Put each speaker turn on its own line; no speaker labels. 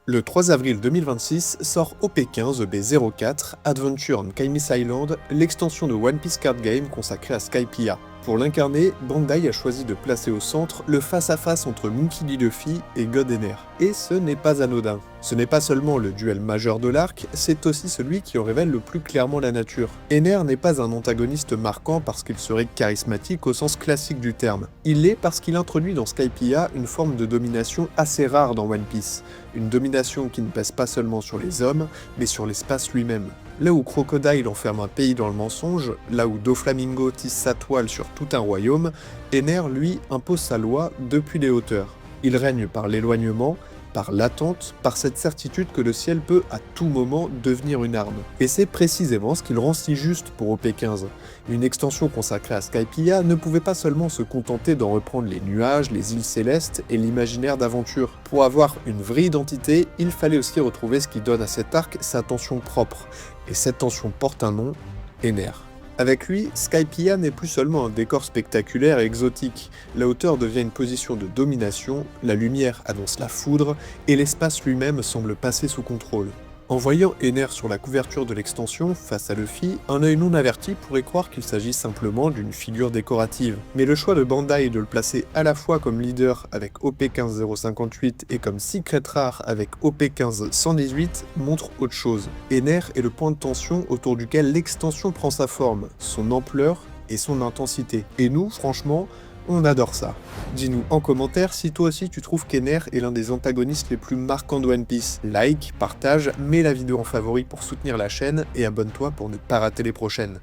Le 3 avril 2026 sort OP15 EB04 Adventure on Kaimis Island, l'extension de One Piece Card Game consacrée à Skypiea. Pour l'incarner, Bandai a choisi de placer au centre le face-à-face entre Monkey D. Luffy et God Enner. Et ce n'est pas anodin. Ce n'est pas seulement le duel majeur de l'arc, c'est aussi celui qui en révèle le plus clairement la nature. Enner n'est pas un antagoniste marquant parce qu'il serait charismatique au sens classique du terme. Il l'est parce qu'il introduit dans Skypiea une forme de domination assez rare dans One Piece. Une domination qui ne pèse pas seulement sur les hommes, mais sur l'espace lui-même. Là où Crocodile enferme un pays dans le mensonge, là où Doflamingo tisse sa toile sur tout un royaume, Enner, lui, impose sa loi depuis les hauteurs. Il règne par l'éloignement, par l'attente, par cette certitude que le ciel peut à tout moment devenir une arme. Et c'est précisément ce qui le rend si juste pour OP15. Une extension consacrée à Skypiea ne pouvait pas seulement se contenter d'en reprendre les nuages, les îles célestes et l'imaginaire d'aventure. Pour avoir une vraie identité, il fallait aussi retrouver ce qui donne à cet arc sa tension propre. Et cette tension porte un nom, Enner. Avec lui, Skypiea n'est plus seulement un décor spectaculaire et exotique, la hauteur devient une position de domination, la lumière annonce la foudre, et l'espace lui-même semble passer sous contrôle. En voyant Enner sur la couverture de l'extension, face à Luffy, un œil non averti pourrait croire qu'il s'agit simplement d'une figure décorative. Mais le choix de Bandai de le placer à la fois comme leader avec OP15058 et comme secret rare avec OP15118 montre autre chose. Enner est le point de tension autour duquel l'extension prend sa forme, son ampleur et son intensité. Et nous, franchement, on adore ça. Dis-nous en commentaire si toi aussi tu trouves qu'Enner est l'un des antagonistes les plus marquants de One Piece. Like, partage, mets la vidéo en favori pour soutenir la chaîne et abonne-toi pour ne pas rater les prochaines.